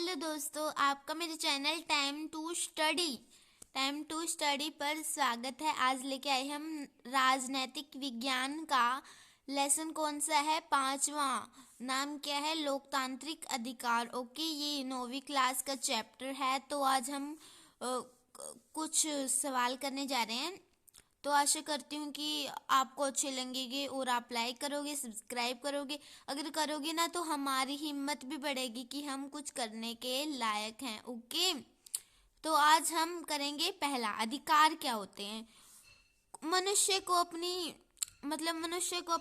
Hello दोस्तों, आपका मेरे चैनल टाइम टू स्टडी पर स्वागत है। आज लेके आए हम राजनैतिक विज्ञान का लेसन। कौन सा है? 5वां। नाम क्या है? लोकतांत्रिक अधिकार। ओके, ये 9वीं क्लास का चैप्टर है। तो आज हम कुछ सवाल करने जा रहे हैं। तो आशा करती हूँ कि आपको अच्छे लगेंगे और आप लाइक करोगे, सब्सक्राइब करोगे। अगर करोगे ना तो हमारी हिम्मत भी बढ़ेगी कि हम कुछ करने के लायक हैं। ओके, तो आज हम करेंगे पहला, अधिकार क्या होते हैं। मनुष्य को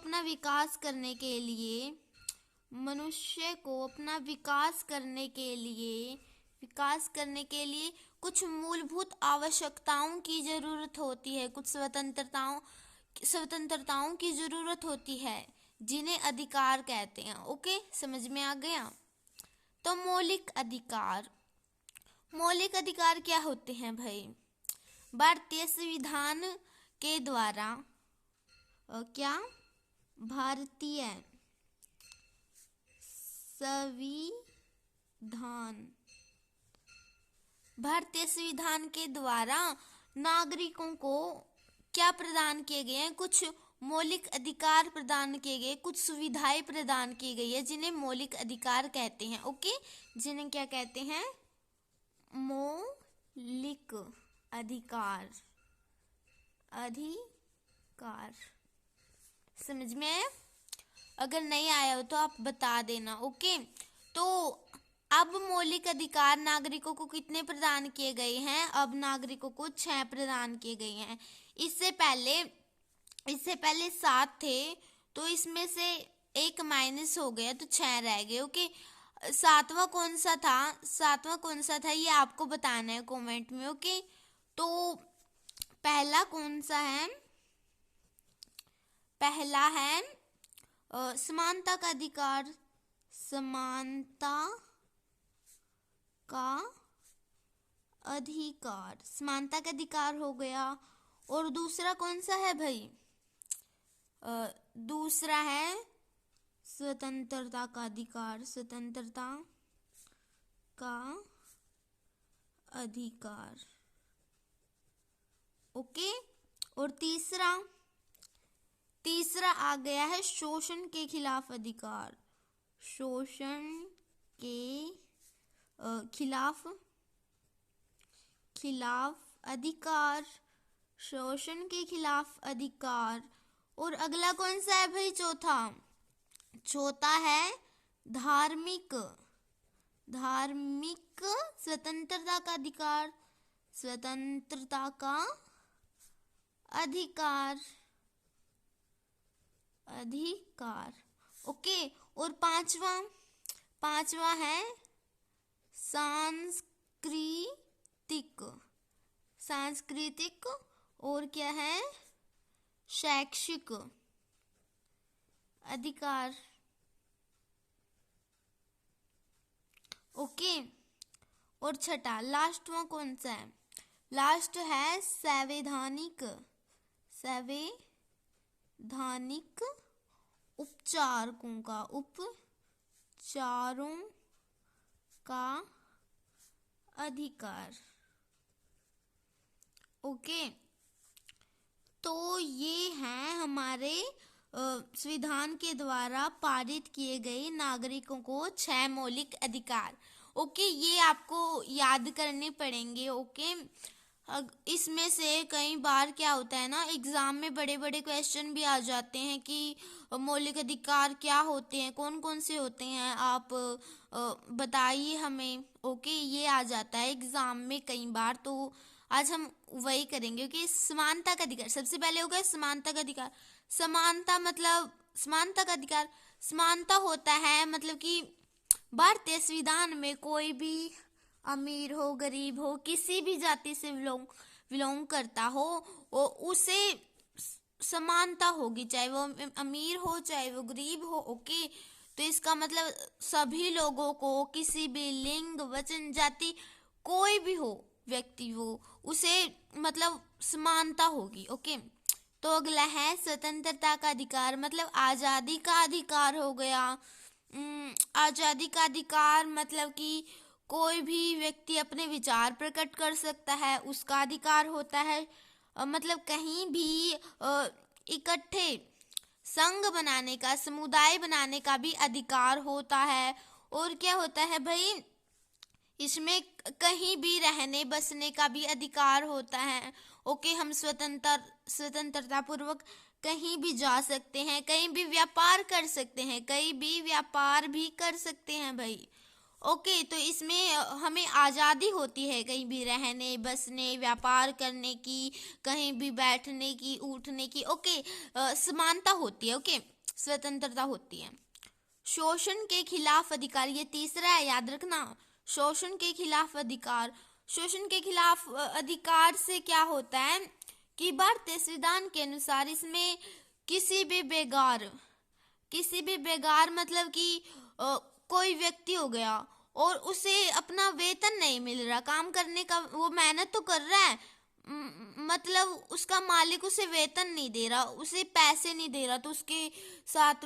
अपना विकास करने के लिए कुछ मूलभूत आवश्यकताओं की जरूरत होती है, कुछ स्वतंत्रताओं की जरूरत होती है, जिन्हें अधिकार कहते हैं। ओके, समझ में आ गया? तो मौलिक अधिकार क्या होते हैं भाई? भारतीय संविधान के द्वारा भारतीय संविधान के द्वारा नागरिकों को क्या प्रदान किए गए हैं? कुछ मौलिक अधिकार प्रदान किए गए, कुछ सुविधाएं प्रदान की गई है, जिन्हें मौलिक अधिकार कहते हैं। ओके, जिन्हें क्या कहते हैं? मौलिक अधिकार। समझ में आया? अगर नहीं आया हो तो आप बता देना। ओके, तो अब मौलिक अधिकार नागरिकों को कितने प्रदान किए गए हैं? अब नागरिकों को 6 प्रदान किए गए हैं। इससे पहले 7 थे, तो इसमें से एक माइनस हो गया तो 6 रह गए। ओके, सातवां कौन सा था ये आपको बताना है कमेंट में। ओके, तो पहला कौन सा है? पहला है समानता का अधिकार। समानता का अधिकार हो गया। और दूसरा कौन सा है भाई? दूसरा है स्वतंत्रता का अधिकार। ओके, और तीसरा आ गया है शोषण के खिलाफ अधिकार। शोषण के खिलाफ अधिकार। और अगला कौन सा है भाई? चौथा है धार्मिक स्वतंत्रता का अधिकार। ओके, और पांचवा है सांस्कृतिक और क्या है? शैक्षिक अधिकार। ओके, और छठा लास्ट में कौन सा है? लास्ट है संवैधानिक उपचारों का अधिकार। ओके, तो ये हैं हमारे संविधान के द्वारा पारित किए गए नागरिकों को 6 मौलिक अधिकार। ओके, ये आपको याद करने पड़ेंगे। ओके, इसमें से कई बार क्या होता है ना, एग्जाम में बड़े बड़े क्वेश्चन भी आ जाते हैं कि मौलिक अधिकार क्या होते हैं, कौन कौन से होते हैं, आप बताइए हमें। ओके, ये आ जाता है एग्जाम में कई बार। तो आज हम वही करेंगे कि समानता का अधिकार। सबसे पहले होगा समानता का अधिकार। समानता का अधिकार, समानता होता है मतलब कि भारतीय संविधान में कोई भी अमीर हो, गरीब हो, किसी भी जाति से बिलोंग करता हो, वो उसे समानता होगी, चाहे वो अमीर हो चाहे वो गरीब हो। ओके, तो इसका मतलब सभी लोगों को, किसी भी लिंग, वचन, जाति, कोई भी हो व्यक्ति, वो उसे मतलब समानता होगी। ओके, तो अगला है स्वतंत्रता का अधिकार, मतलब आजादी का अधिकार हो गया। आजादी का अधिकार मतलब कि कोई भी व्यक्ति अपने विचार प्रकट कर सकता है, उसका अधिकार होता है। मतलब कहीं भी इकट्ठे संघ बनाने का, समुदाय बनाने का भी अधिकार होता है। और क्या होता है भाई, इसमें कहीं भी रहने बसने का भी अधिकार होता है। ओके, हम स्वतंत्रता पूर्वक कहीं भी जा सकते हैं, कहीं भी व्यापार कर सकते हैं, कहीं भी व्यापार भी कर सकते हैं भाई। ओके, तो इसमें हमें आज़ादी होती है कहीं भी रहने बसने, व्यापार करने की, कहीं भी बैठने की, उठने की। ओके, समानता होती है। ओके, स्वतंत्रता होती है। शोषण के खिलाफ अधिकार, ये तीसरा है, याद रखना। शोषण के खिलाफ अधिकार, शोषण के खिलाफ अधिकार से क्या होता है कि भारतीय संविधान के अनुसार इसमें किसी भी बेगार मतलब कि कोई व्यक्ति हो गया और उसे अपना वेतन नहीं मिल रहा, काम करने का वो मेहनत तो कर रहा है, मतलब उसका मालिक उसे वेतन नहीं दे रहा, उसे पैसे नहीं दे रहा, तो उसके साथ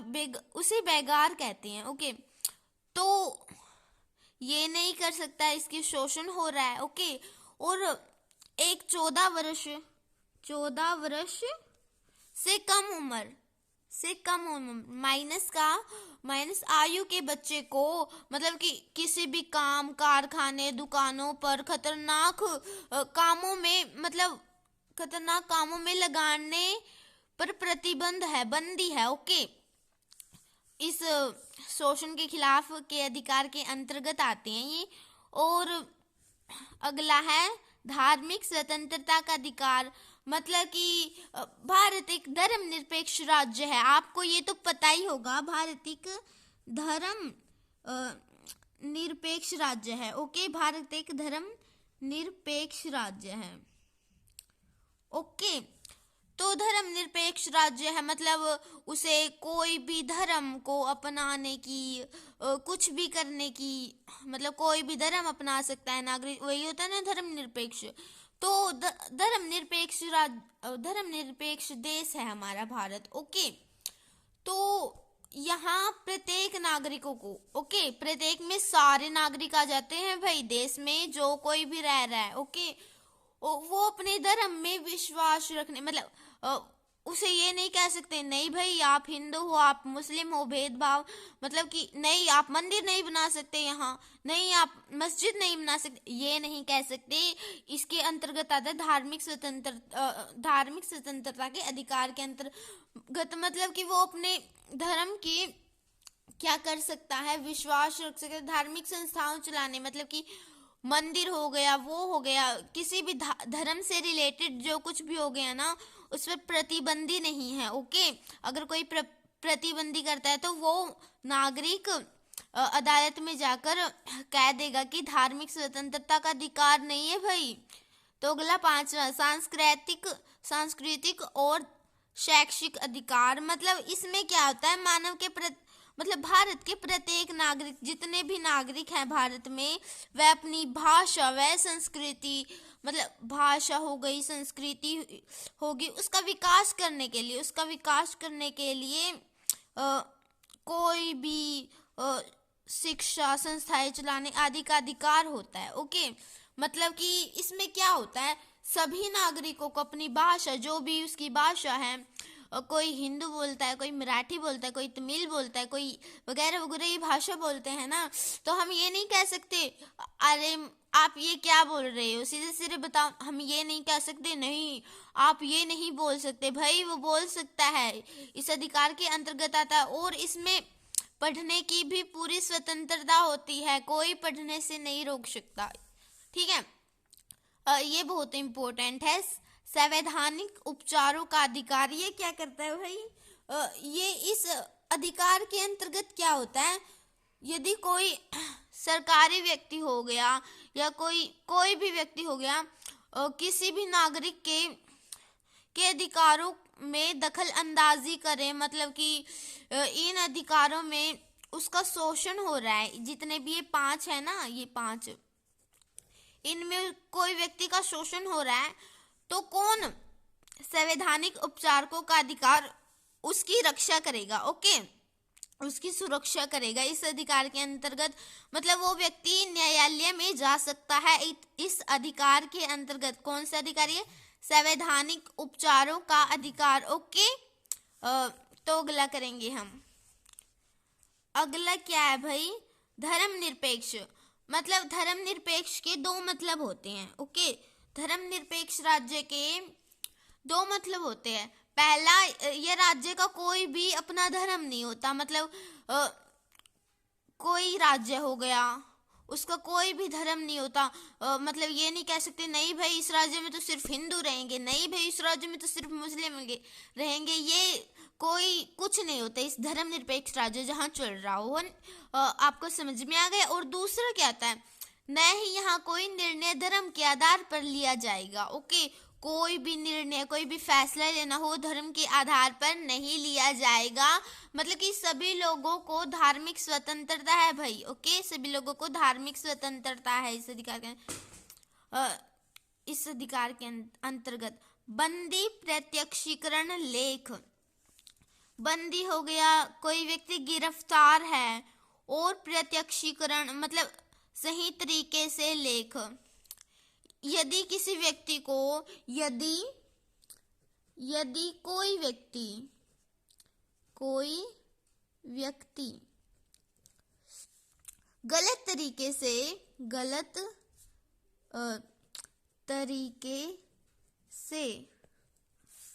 उसे बेगार कहते हैं। ओके, तो ये नहीं कर सकता, इसकी शोषण हो रहा है। ओके, और एक 14 वर्ष से कम उम्र माइनस आयु के बच्चे को, मतलब कि किसी भी काम, कारखाने, दुकानों पर खतरनाक कामों में लगाने पर प्रतिबंध है, बंदी है। ओके, इस शोषण के खिलाफ के अधिकार के अंतर्गत आते हैं ये। और अगला है धार्मिक स्वतंत्रता का अधिकार, मतलब कि भारत एक धर्मनिरपेक्ष राज्य है, आपको ये तो पता ही होगा, भारत एक धर्म निरपेक्ष राज्य है। ओके, भारत एक धर्म निरपेक्ष राज्य है। ओके, तो धर्मनिरपेक्ष राज्य है, मतलब उसे कोई भी धर्म को अपनाने की, कुछ भी करने की, मतलब कोई भी धर्म अपना सकता है नागरिक, वही होता है ना धर्मनिरपेक्ष। तो धर्मनिरपेक्ष देश है हमारा भारत। ओके, तो यहाँ प्रत्येक नागरिकों को, ओके, प्रत्येक में सारे नागरिक आ जाते हैं भाई, देश में जो कोई भी रह रहा है। ओके, वो अपने धर्म में विश्वास रखने, मतलब उसे ये नहीं कह सकते नहीं भाई आप हिंदू हो, आप मुस्लिम हो, भेदभाव, मतलब कि नहीं आप मंदिर नहीं बना सकते, यहाँ नहीं आप मस्जिद नहीं बना सकते, ये नहीं कह सकते। इसके अंतर्गत आता है धार्मिक स्वतंत्रता के अधिकार के अंतर्गत, मतलब कि वो अपने धर्म की क्या कर सकता है, विश्वास रख सकता है, धार्मिक संस्थाओं चलाने, मतलब कि मंदिर हो गया, वो हो गया, किसी भी धर्म से रिलेटेड जो कुछ भी हो गया ना, उस पर प्रतिबंधी नहीं है। ओके, अगर कोई प्रतिबंधी करता है तो वो नागरिक अदालत में जाकर कह देगा कि धार्मिक स्वतंत्रता का अधिकार नहीं है भाई। तो अगला 5वां सांस्कृतिक और शैक्षिक अधिकार, मतलब इसमें क्या होता है, मानव के मतलब भारत के प्रत्येक नागरिक, जितने भी नागरिक हैं भारत में, वह अपनी भाषा व संस्कृति, मतलब भाषा हो गई, संस्कृति होगी, उसका विकास करने के लिए कोई भी शिक्षा संस्थाएं चलाने आदि का अधिकार होता है। ओके, मतलब कि इसमें क्या होता है, सभी नागरिकों को अपनी भाषा, जो भी उसकी भाषा है, कोई हिंदू बोलता है, कोई मराठी बोलता है, कोई तमिल बोलता है, कोई वगैरह वगैरह ये भाषा बोलते हैं ना, तो हम ये नहीं कह सकते अरे आप ये क्या बोल रहे हो, सीधे सीधे बताओ, हम ये नहीं कह सकते नहीं आप ये नहीं बोल सकते, भाई वो बोल सकता है, इस अधिकार के अंतर्गत आता है। और इसमें पढ़ने की भी पूरी स्वतंत्रता होती है, कोई पढ़ने से नहीं रोक सकता। ठीक है, ये बहुत इम्पोर्टेंट है। संवैधानिक उपचारों का अधिकार, ये क्या करता है भाई, ये इस अधिकार के अंतर्गत क्या होता है, यदि कोई सरकारी व्यक्ति हो गया या कोई भी व्यक्ति हो गया, किसी भी नागरिक के अधिकारों में दखल अंदाजी करे, मतलब कि इन अधिकारों में उसका शोषण हो रहा है, जितने भी ये 5 है ना, ये 5, इनमें कोई व्यक्ति का शोषण हो रहा है, तो कौन संवैधानिक उपचारकों का अधिकार उसकी रक्षा करेगा। ओके, उसकी सुरक्षा करेगा। इस अधिकार के अंतर्गत मतलब वो व्यक्ति न्यायालय में जा सकता है। इस अधिकार के अंतर्गत कौन सा अधिकार है? संवैधानिक उपचारों का अधिकार। ओके, तो अगला करेंगे हम। अगला क्या है भाई? धर्मनिरपेक्ष। मतलब धर्मनिरपेक्ष के दो मतलब होते हैं। ओके, धर्मनिरपेक्ष राज्य के दो मतलब होते हैं। पहला, ये राज्य का कोई भी अपना धर्म नहीं होता। मतलब कोई राज्य हो गया, उसका कोई भी धर्म नहीं होता। मतलब ये नहीं कह सकते नहीं भाई इस राज्य में तो सिर्फ हिंदू रहेंगे, नहीं भाई इस राज्य में तो सिर्फ मुस्लिम रहेंगे, ये कोई कुछ नहीं होता इस धर्मनिरपेक्ष राज्य जहाँ चल रहा हो। आपको समझ में आ गया? और दूसरा क्या आता है? न ही यहाँ कोई निर्णय धर्म के आधार पर लिया जाएगा। ओके, कोई भी निर्णय, कोई भी फैसला लेना हो धर्म के आधार पर नहीं लिया जाएगा। मतलब कि सभी लोगों को धार्मिक स्वतंत्रता है भाई। ओके, सभी लोगों को धार्मिक स्वतंत्रता है इस अधिकार के अंतर्गत। बंदी प्रत्यक्षीकरण लेख। बंदी हो गया, कोई व्यक्ति गिरफ्तार है, और प्रत्यक्षीकरण मतलब सही तरीके से लेख। यदि किसी व्यक्ति को यदि कोई व्यक्ति गलत तरीके से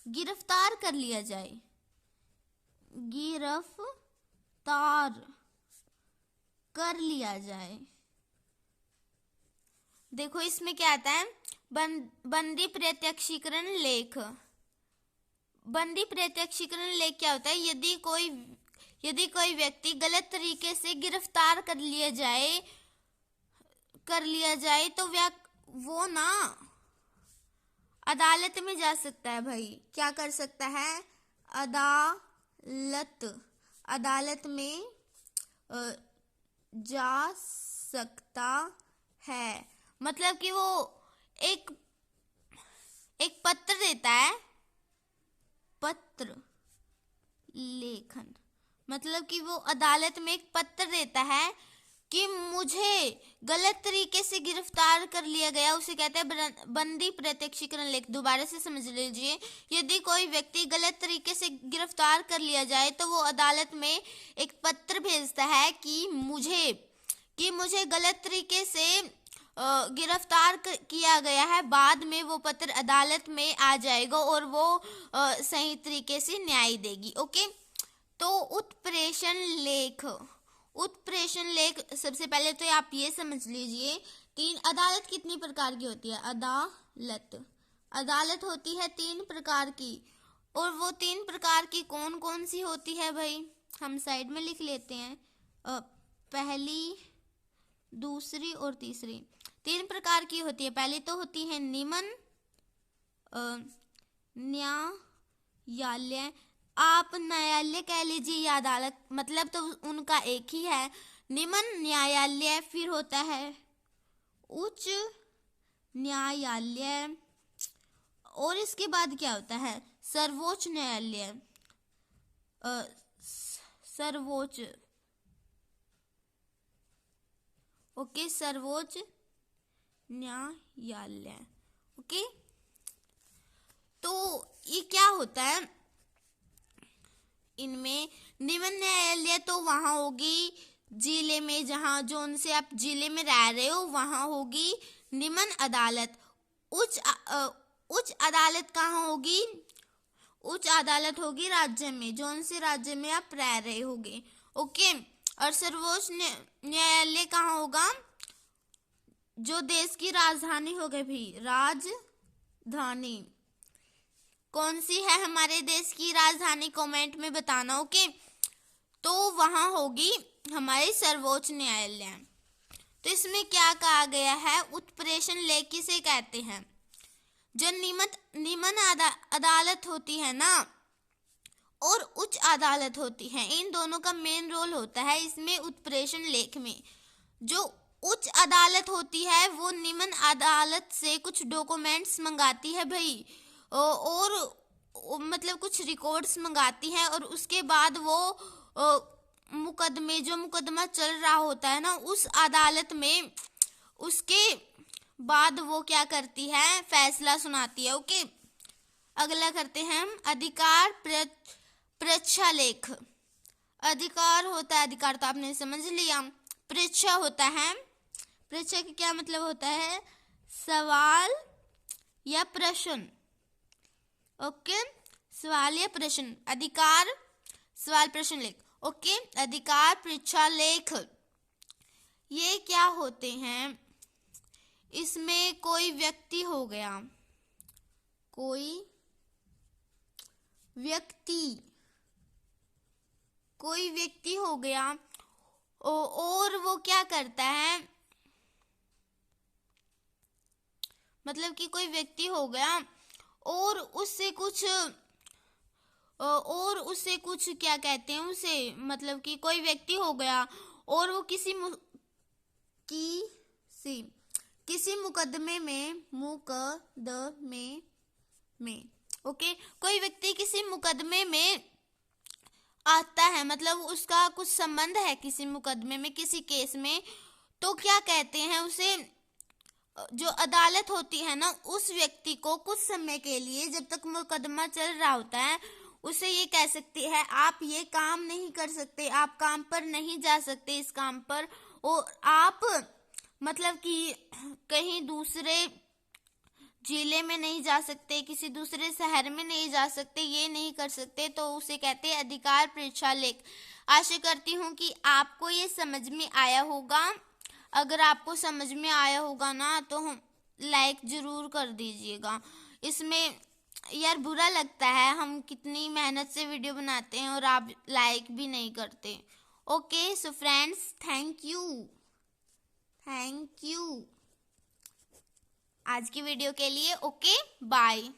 गिरफ्तार कर लिया जाए, देखो इसमें क्या आता है? बंदी प्रत्यक्षीकरण लेख। बंदी प्रत्यक्षीकरण लेख क्या होता है? यदि कोई व्यक्ति गलत तरीके से गिरफ्तार कर लिया जाए तो वो ना अदालत में जा सकता है भाई। क्या कर सकता है? अदालत में जा सकता है। मतलब कि वो एक पत्र देता है, पत्र लेखन। मतलब कि वो अदालत में एक पत्र देता है कि मुझे गलत तरीके से गिरफ्तार कर लिया गया, उसे कहते हैं बंदी प्रत्यक्षीकरण लेख। दोबारा से समझ लीजिए, यदि कोई व्यक्ति गलत तरीके से गिरफ्तार कर लिया जाए तो वो अदालत में एक पत्र भेजता है कि मुझे गलत तरीके से गिरफ्तार किया गया है। बाद में वो पत्र अदालत में आ जाएगा और वो सही तरीके से न्याय देगी। ओके, तो उत्प्रेषण लेख। सबसे पहले तो आप ये समझ लीजिए, अदालत कितनी प्रकार की होती है? अदालत होती है 3 प्रकार की। और वो 3 प्रकार की कौन कौन सी होती है भाई? हम साइड में लिख लेते हैं। पहली, दूसरी और तीसरी 3 प्रकार की होती है। पहली तो होती है निम्न न्यायालय। आप न्यायालय कह लीजिए या अदालत, मतलब तो उनका एक ही है, निम्न न्यायालय। फिर होता है उच्च न्यायालय, और इसके बाद क्या होता है? सर्वोच्च न्यायालय। सर्वोच्च न्यायालय। ओके, तो ये क्या होता है इनमें? निम्न न्यायालय तो वहां होगी जिले में, जहां जोन से आप जिले में रह रहे हो वहां होगी निम्न अदालत। उच्च अदालत कहाँ होगी? उच्च अदालत होगी राज्य में, जोन से राज्य में आप रह रहे होगे। ओके, और सर्वोच्च न्यायालय कहाँ होगा? जो देश की राजधानी हो गई भी, राजधानी कौन सी है हमारे देश की राजधानी? कमेंट में बताना। ओके, तो वहां होगी हमारे सर्वोच्च न्यायालय। तो इसमें क्या कहा गया है? उत्प्रेषण लेख किसे कहते हैं? जो निम्न अदालत होती है ना, और उच्च अदालत होती है, इन दोनों का मेन रोल होता है इसमें उत्प्रेषण लेख में। जो उच्च अदालत होती है वो निम्न अदालत से कुछ डॉक्यूमेंट्स मंगाती है भाई, और मतलब कुछ रिकॉर्ड्स मंगाती है, और उसके बाद वो जो मुकदमा चल रहा होता है ना, उस अदालत में उसके बाद वो क्या करती है, फैसला सुनाती है। ओके, अगला करते हैं हम अधिकार प्रच्छालेख। अधिकार होता है, अधिकार तो आपने समझ लिया। परीक्षा होता है, परीक्षा का क्या मतलब होता है, सवाल या प्रश्न। ओके, सवाल या प्रश्न, अधिकार सवाल प्रश्न लेख। ओके, अधिकार परीक्षा लेख ये क्या होते हैं, इसमें कोई व्यक्ति हो गया, कोई व्यक्ति हो गया और वो क्या करता है, मतलब कि कोई व्यक्ति हो गया और उससे कुछ क्या कहते हैं उसे, मतलब कि कोई व्यक्ति हो गया और वो किसी मुकदमे में ओके, कोई व्यक्ति किसी मुकदमे में आता है, मतलब उसका कुछ संबंध है किसी मुकदमे में, किसी केस में, तो क्या कहते हैं उसे, जो अदालत होती है ना, उस व्यक्ति को कुछ समय के लिए, जब तक मुकदमा चल रहा होता है, उसे ये कह सकती है आप ये काम नहीं कर सकते, आप काम पर नहीं जा सकते, इस काम पर, और आप मतलब कि कहीं दूसरे जिले में नहीं जा सकते, किसी दूसरे शहर में नहीं जा सकते, ये नहीं कर सकते, तो उसे कहते हैं अधिकार परीक्षा लेख। आशा करती हूँ कि आपको ये समझ में आया होगा। अगर आपको समझ में आया होगा ना, तो हम लाइक जरूर कर दीजिएगा। इसमें यार बुरा लगता है, हम कितनी मेहनत से वीडियो बनाते हैं और आप लाइक भी नहीं करते। Okay, so friends, thank you आज की वीडियो के लिए। Okay, bye.